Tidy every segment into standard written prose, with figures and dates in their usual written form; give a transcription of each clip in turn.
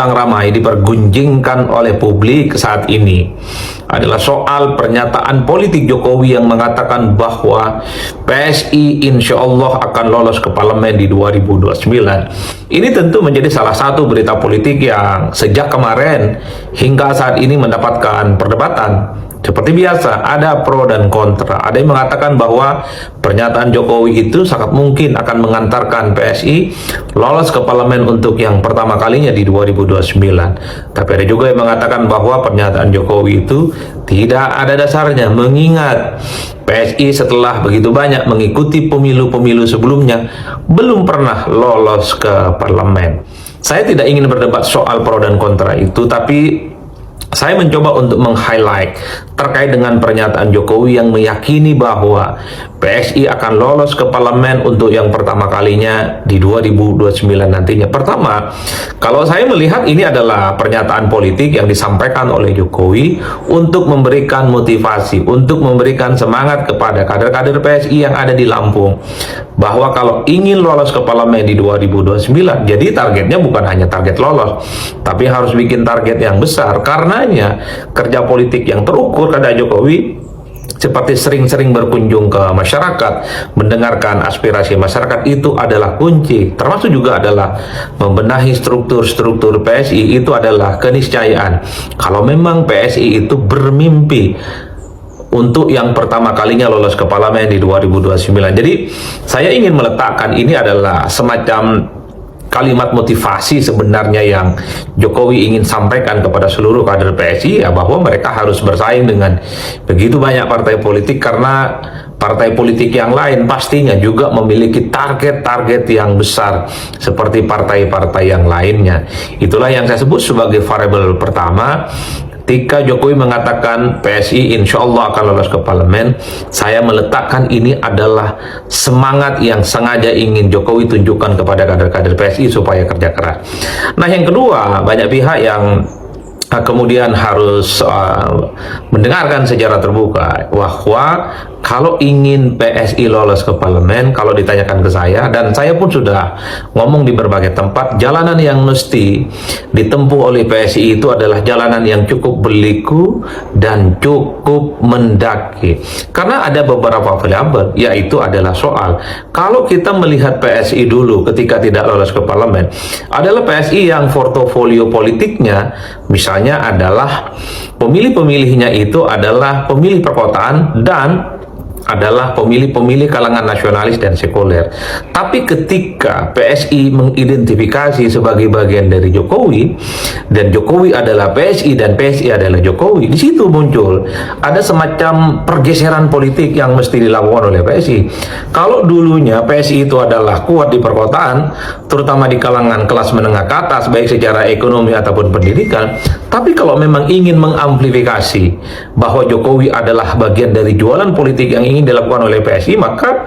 yang ramai dipergunjingkan oleh publik saat ini adalah soal pernyataan politik Jokowi yang mengatakan bahwa PSI insya Allah akan lolos ke parlemen di 2029. Ini tentu menjadi salah satu berita politik yang sejak kemarin hingga saat ini mendapatkan perdebatan. Seperti biasa, ada pro dan kontra. Ada yang mengatakan bahwa pernyataan Jokowi itu sangat mungkin akan mengantarkan PSI lolos ke parlemen untuk yang pertama kalinya di 2029. Tapi ada juga yang mengatakan bahwa pernyataan Jokowi itu tidak ada dasarnya, mengingat PSI setelah begitu banyak mengikuti pemilu-pemilu sebelumnya belum pernah lolos ke parlemen. Saya tidak ingin berdebat soal pro dan kontra itu, tapi saya mencoba untuk meng-highlight terkait dengan pernyataan Jokowi yang meyakini bahwa PSI akan lolos ke parlemen untuk yang pertama kalinya di 2029 nantinya. Pertama, kalau saya melihat ini adalah pernyataan politik yang disampaikan oleh Jokowi untuk memberikan motivasi, untuk memberikan semangat kepada kader-kader PSI yang ada di Lampung, bahwa kalau ingin lolos ke parlemen di 2029, jadi targetnya bukan hanya target lolos, tapi harus bikin target yang besar. Karenanya kerja politik yang terukur kata Jokowi seperti sering-sering berkunjung ke masyarakat, mendengarkan aspirasi masyarakat itu adalah kunci. Termasuk juga adalah membenahi struktur-struktur PSI, itu adalah keniscayaan. Kalau memang PSI itu bermimpi untuk yang pertama kalinya lolos ke parlemen di 2029. Jadi saya ingin meletakkan ini adalah semacam kalimat motivasi sebenarnya yang Jokowi ingin sampaikan kepada seluruh kader PSI, ya, bahwa mereka harus bersaing dengan begitu banyak partai politik, karena partai politik yang lain pastinya juga memiliki target-target yang besar seperti partai-partai yang lainnya. Itulah yang saya sebut sebagai variabel pertama. Ketika Jokowi mengatakan PSI insya Allah akan lolos ke parlemen, saya meletakkan ini adalah semangat yang sengaja ingin Jokowi tunjukkan kepada kader-kader PSI supaya kerja keras. Nah, yang kedua, banyak pihak yang kemudian harus mendengarkan secara terbuka bahwa kalau ingin PSI lolos ke parlemen, kalau ditanyakan ke saya, dan saya pun sudah ngomong di berbagai tempat, jalanan yang mesti ditempuh oleh PSI itu adalah jalanan yang cukup berliku dan cukup mendaki. Karena ada beberapa variabel, yaitu adalah soal, kalau kita melihat PSI dulu ketika tidak lolos ke parlemen, adalah PSI yang portofolio politiknya misalnya adalah pemilih-pemilihnya itu adalah pemilih perkotaan dan adalah pemilih-pemilih kalangan nasionalis dan sekuler. Tapi ketika PSI mengidentifikasi sebagai bagian dari Jokowi, dan Jokowi adalah PSI dan PSI adalah Jokowi, di situ muncul ada semacam pergeseran politik yang mesti dilakukan oleh PSI. Kalau dulunya PSI itu adalah kuat di perkotaan, terutama di kalangan kelas menengah ke atas, baik secara ekonomi ataupun pendidikan, tapi kalau memang ingin mengamplifikasi bahwa Jokowi adalah bagian dari jualan politik yang ingin dilakukan oleh PSI, maka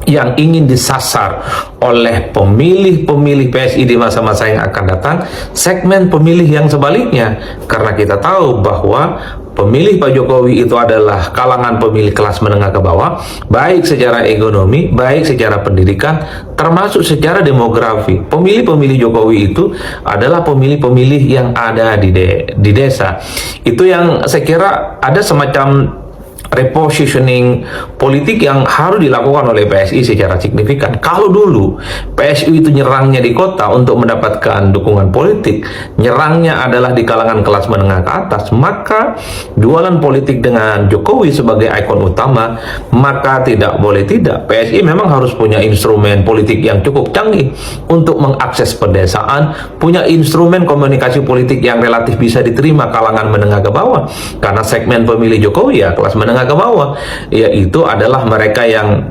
yang ingin disasar oleh pemilih-pemilih PSI di masa-masa yang akan datang, segmen pemilih yang sebaliknya. Karena kita tahu bahwa pemilih Pak Jokowi itu adalah kalangan pemilih kelas menengah ke bawah, baik secara ekonomi, baik secara pendidikan, termasuk secara demografi. Pemilih-pemilih Jokowi itu adalah pemilih-pemilih yang ada di desa. Itu yang saya kira ada semacam repositioning politik yang harus dilakukan oleh PSI secara signifikan. Kalau dulu PSI itu nyerangnya di kota untuk mendapatkan dukungan politik, nyerangnya adalah di kalangan kelas menengah ke atas, maka jualan politik dengan Jokowi sebagai ikon utama, maka tidak boleh tidak, PSI memang harus punya instrumen politik yang cukup canggih untuk mengakses pedesaan, punya instrumen komunikasi politik yang relatif bisa diterima kalangan menengah ke bawah, karena segmen pemilih Jokowi ya kelas menengah ke bawah, yaitu adalah mereka yang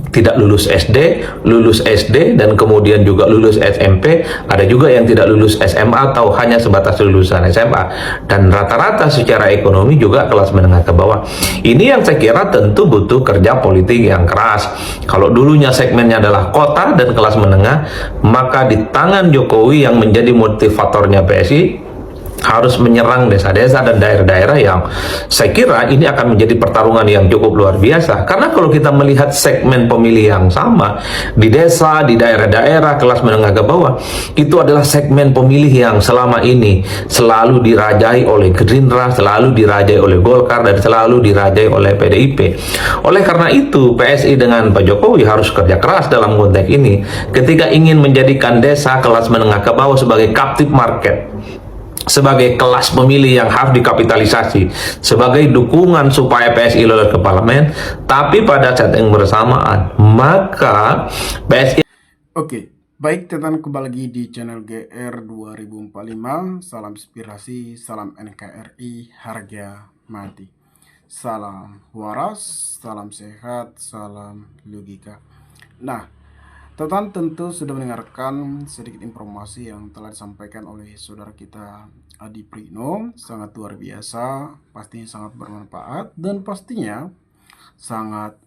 tidak lulus SD, dan kemudian juga lulus SMP, ada juga yang tidak lulus SMA atau hanya sebatas lulusan SMA, dan rata-rata secara ekonomi juga kelas menengah ke bawah. Ini yang saya kira tentu butuh kerja politik yang keras. Kalau dulunya segmennya adalah kota dan kelas menengah, maka di tangan Jokowi yang menjadi motivatornya PSI harus menyerang desa-desa dan daerah-daerah yang saya kira ini akan menjadi pertarungan yang cukup luar biasa. Karena kalau kita melihat segmen pemilih yang sama di desa, di daerah-daerah kelas menengah ke bawah, itu adalah segmen pemilih yang selama ini selalu dirajai oleh Gerindra, selalu dirajai oleh Golkar, dan selalu dirajai oleh PDIP. Oleh karena itu, PSI dengan Pak Jokowi harus kerja keras dalam konteks ini ketika ingin menjadikan desa kelas menengah ke bawah sebagai captive market, sebagai kelas pemilih yang harus dikapitalisasi, sebagai dukungan supaya PSI lolos ke parlemen. Tapi pada saat yang bersamaan, maka PSI... Oke, baik teman, kembali lagi di channel GR 2045. Salam inspirasi, salam NKRI, harga mati. Salam waras, salam sehat, salam logika. Nah, teman tentu sudah mendengarkan sedikit informasi yang telah disampaikan oleh saudara kita Adi Prino. Sangat luar biasa, pastinya sangat bermanfaat dan pastinya sangat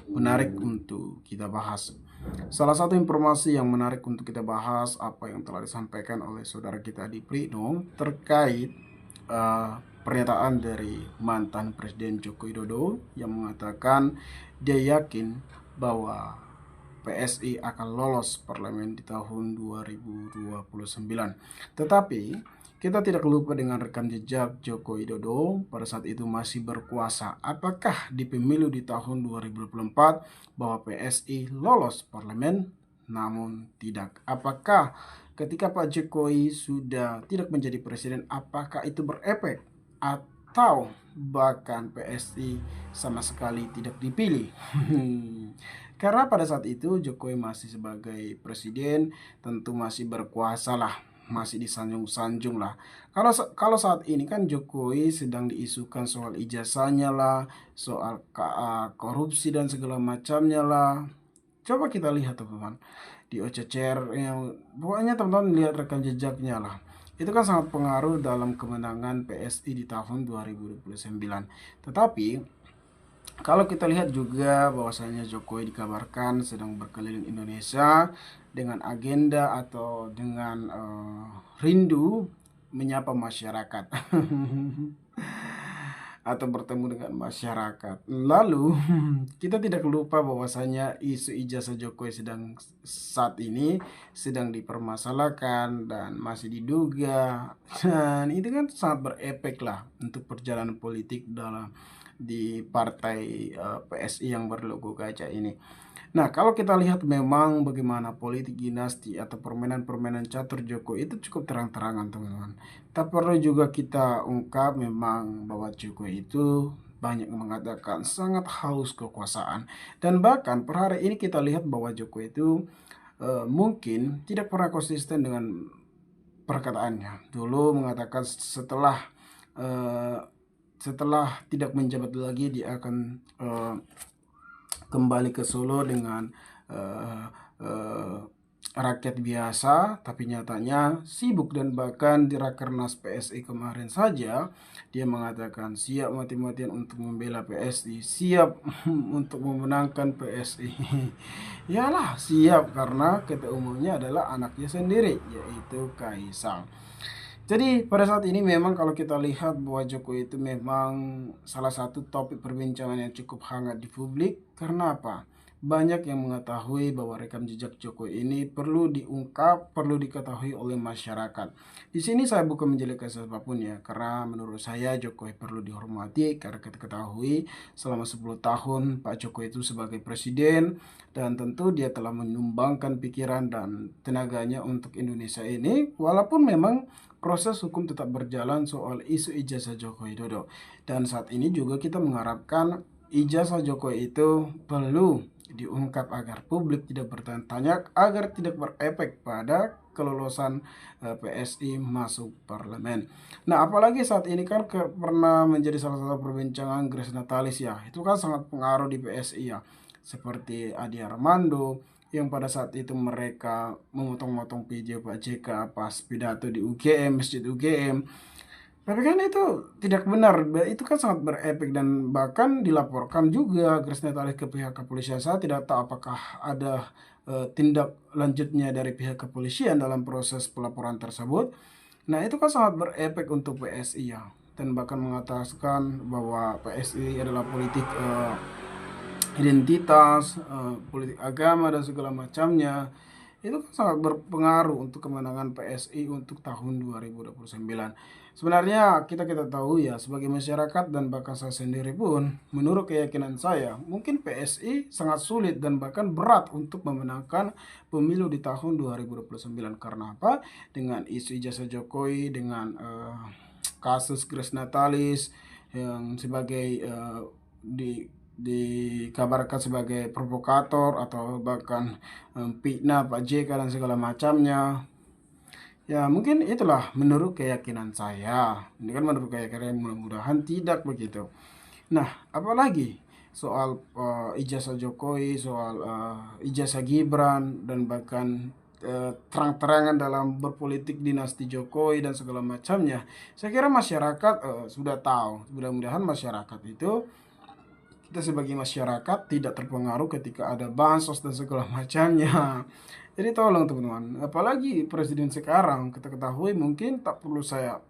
menarik untuk kita bahas. Salah satu informasi yang menarik untuk kita bahas apa yang telah disampaikan oleh saudara kita Adi Prino terkait pernyataan dari mantan Presiden Joko Widodo yang mengatakan dia yakin bahwa PSI akan lolos parlemen di tahun 2029. Tetapi kita tidak lupa dengan rekam jejak Joko Widodo pada saat itu masih berkuasa. Apakah di pemilu di tahun 2024 bahwa PSI lolos parlemen? Namun tidak. Apakah ketika Pak Jokowi sudah tidak menjadi presiden, apakah itu berefek atau bahkan PSI sama sekali tidak dipilih? Karena pada saat itu Jokowi masih sebagai presiden, tentu masih berkuasa lah, masih disanjung-sanjung lah. Kalau saat ini kan Jokowi sedang diisukan soal ijazahnya lah, soal korupsi dan segala macamnya lah. Coba kita lihat teman-teman di OCCR, yang pokoknya teman-teman lihat rekam jejaknya lah. Itu kan sangat pengaruh dalam kemenangan PSI di tahun 2029. Tetapi kalau kita lihat juga bahwasanya Jokowi dikabarkan sedang berkeliling Indonesia dengan agenda atau dengan rindu menyapa masyarakat atau bertemu dengan masyarakat. Lalu kita tidak lupa bahwasanya isu ijazah Jokowi saat ini sedang dipermasalahkan dan masih diduga, dan itu kan sangat berefek lah untuk perjalanan politik di partai PSI yang berlogo gajah ini. Nah, kalau kita lihat memang bagaimana politik dinasti atau permainan-permainan catur Jokowi itu cukup terang-terangan teman-teman. Tak perlu juga kita ungkap memang bahwa Jokowi itu banyak mengatakan sangat haus kekuasaan. Dan bahkan per hari ini kita lihat bahwa Jokowi itu mungkin tidak pernah konsisten dengan perkataannya. Dulu mengatakan setelah tidak menjabat lagi dia akan kembali ke Solo dengan rakyat biasa, tapi nyatanya sibuk. Dan bahkan di Rakernas PSI kemarin saja dia mengatakan siap mati-matian untuk membela PSI, siap untuk memenangkan PSI. Yalah, siap karena ketua umumnya adalah anaknya sendiri, yaitu Kaisang. Jadi pada saat ini memang kalau kita lihat bahwa Jokowi itu memang salah satu topik perbincangan yang cukup hangat di publik. Karena apa? Banyak yang mengetahui bahwa rekam jejak Jokowi ini perlu diungkap, perlu diketahui oleh masyarakat. Di sini saya bukan menjelekkan siapapun ya, karena menurut saya Jokowi perlu dihormati karena kita ketahui selama 10 tahun Pak Jokowi itu sebagai presiden, dan tentu dia telah menyumbangkan pikiran dan tenaganya untuk Indonesia ini, walaupun memang proses hukum tetap berjalan soal isu ijazah Joko Widodo. Dan saat ini juga kita mengharapkan ijazah Jokowi itu perlu diungkap agar publik tidak bertanya-tanya, agar tidak berefek pada kelolosan PSI masuk parlemen. Nah, apalagi saat ini kan pernah menjadi salah satu perbincangan Grace Natalis ya. Itu kan sangat pengaruh di PSI ya. Seperti Adi Armando yang pada saat itu mereka memotong-motong video Pak JK pas pidato di UGM, Masjid UGM. Tapi kan itu tidak benar, itu kan sangat berefek dan bahkan dilaporkan juga Grace Natali ke pihak kepolisian. Saya tidak tahu apakah ada tindak lanjutnya dari pihak kepolisian dalam proses pelaporan tersebut. Nah, itu kan sangat berefek untuk PSI ya. Dan bahkan mengatakan bahwa PSI adalah politik identitas, politik agama dan segala macamnya. Itu kan sangat berpengaruh untuk kemenangan PSI untuk tahun 2029. Sebenarnya kita tahu ya sebagai masyarakat dan bahkan saya sendiri pun menurut keyakinan saya mungkin PSI sangat sulit dan bahkan berat untuk memenangkan pemilu di tahun 2029 karena apa? Dengan isu ijazah Jokowi dengan kasus Grace Natalis yang sebagai dikabarkan sebagai provokator atau bahkan fitnah Pak JK dan segala macamnya. Ya mungkin itulah menurut keyakinan saya. Ini kan menurut keyakinan mudah-mudahan tidak begitu. Nah, apalagi soal ijazah Jokowi, soal ijazah Gibran dan bahkan terang-terangan dalam berpolitik dinasti Jokowi dan segala macamnya. Saya kira masyarakat sudah tahu. Mudah-mudahan masyarakat itu kita sebagai masyarakat tidak terpengaruh ketika ada bansos dan segala macamnya. Jadi tolong teman-teman, apalagi presiden sekarang kita ketahui mungkin tak perlu saya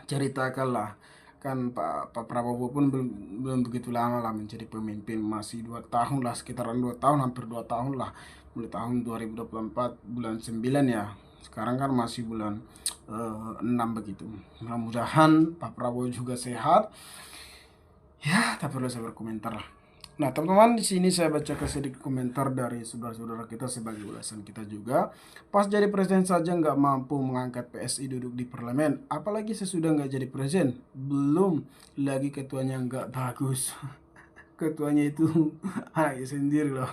ceritakan lah. Kan Pak Prabowo pun belum begitu lama lah menjadi pemimpin, masih 2 tahun lah, sekitaran 2 tahun, hampir 2 tahun lah, mulai tahun 2024 bulan 9 ya. Sekarang kan masih bulan 6 begitu. Mudah-mudahan Pak Prabowo juga sehat. Ya, tak perlu saya berkomentar lah. Nah, teman-teman, di sini saya bacakan sedikit komentar dari saudara-saudara kita sebagai ulasan kita juga. Pas jadi presiden saja nggak mampu mengangkat PSI duduk di parlemen, apalagi sesudah nggak jadi presiden. Belum lagi ketuanya nggak bagus. Ketuanya itu anaknya sendiri loh.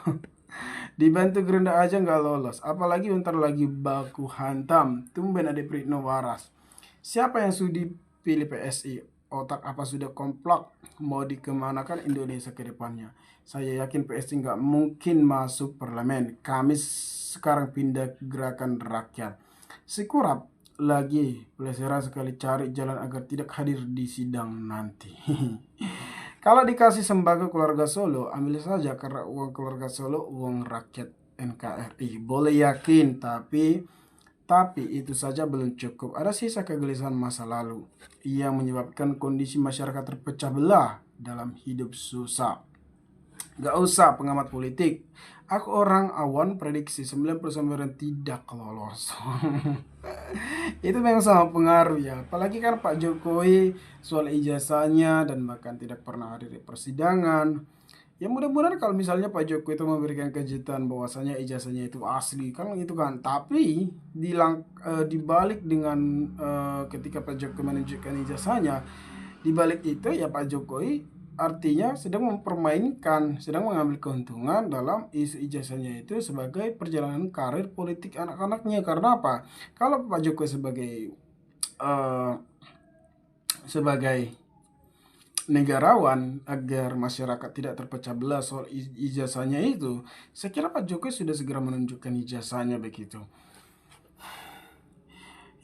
Dibantu Gerindra aja nggak lolos, apalagi bentar lagi baku hantam. Tumben ada Pritno Waras. Siapa yang sudi pilih PSI? Otak apa sudah komplak? Mau dikemanakan Indonesia ke depannya? Saya yakin PSI nggak mungkin masuk parlemen. Kami sekarang pindah ke gerakan rakyat. Sikurap lagi pelesera sekali cari jalan agar tidak hadir di sidang nanti. Kalau dikasih sembako keluarga Solo, ambil saja karena uang keluarga Solo uang rakyat NKRI. Boleh yakin, tapi itu saja belum cukup. Ada sisa kegelisahan masa lalu yang menyebabkan kondisi masyarakat terpecah belah dalam hidup susah. Gak usah pengamat politik. Aku orang awam prediksi 90% tidak lolos. Itu memang sangat pengaruh ya. Apalagi kan Pak Jokowi soal ijazahnya dan bahkan tidak pernah hadir di persidangan. Ya mudah-mudahan kalau misalnya Pak Jokowi itu memberikan kejutan bahwasanya ijazahnya itu asli kan gitu kan. Tapi dibalik dengan ketika Pak Jokowi menunjukkan ijazahnya, dibalik itu ya Pak Jokowi artinya sedang mempermainkan, sedang mengambil keuntungan dalam isu ijazahnya itu sebagai perjalanan karir politik anak-anaknya. Karena apa? Kalau Pak Jokowi eh, sebagai negarawan agar masyarakat tidak terpecah belah soal ijazahnya itu, saya kira Pak Jokowi sudah segera menunjukkan ijazahnya begitu.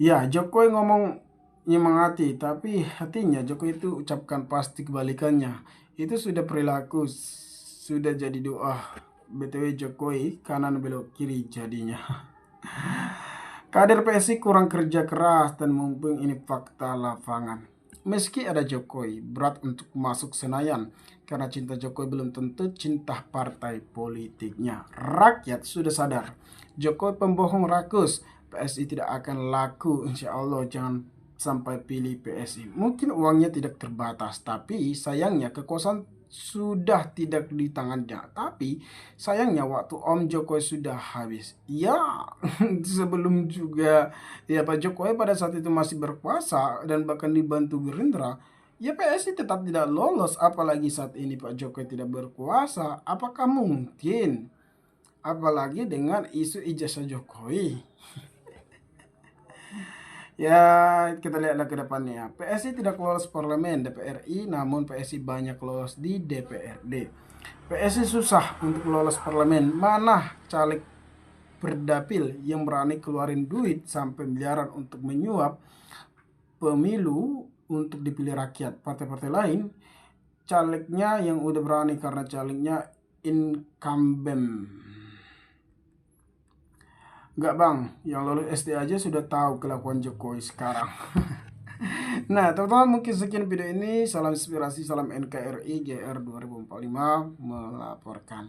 Ya, Jokowi ngomong nyemangati, tapi hatinya Jokowi itu ucapkan pasti kebalikannya. Itu sudah perilaku, sudah jadi doa. BTW Jokowi kanan belok kiri jadinya. Kader PSI kurang kerja keras dan mumpung ini fakta lapangan. Meski ada Jokowi, berat untuk masuk Senayan karena cinta Jokowi belum tentu cinta partai politiknya. Rakyat sudah sadar, Jokowi pembohong rakus, PSI tidak akan laku, insya Allah jangan sampai pilih PSI. Mungkin uangnya tidak terbatas, tapi sayangnya kekuasaan sudah tidak di tangannya. Tapi sayangnya waktu Om Jokowi sudah habis. Ya, sebelum juga ya Pak Jokowi pada saat itu masih berkuasa dan bahkan dibantu Gerindra, ya PSI tetap tidak lolos. Apalagi saat ini Pak Jokowi tidak berkuasa. Apakah mungkin? Apalagi dengan isu ijazah Jokowi. Ya, kita lihatlah ke depannya. PSI tidak lolos parlemen DPRI, namun PSI banyak lolos di DPRD. PSI susah untuk lolos parlemen. Mana caleg berdapil yang berani keluarin duit sampai miliaran untuk menyuap pemilu untuk dipilih rakyat. Partai-partai lain, calegnya yang udah berani karena calegnya incumbent. Enggak bang, yang lulus SD aja sudah tahu kelakuan Jokowi sekarang. Nah, teman-teman mungkin sekian video ini. Salam inspirasi, salam NKRI GR 2045 melaporkan.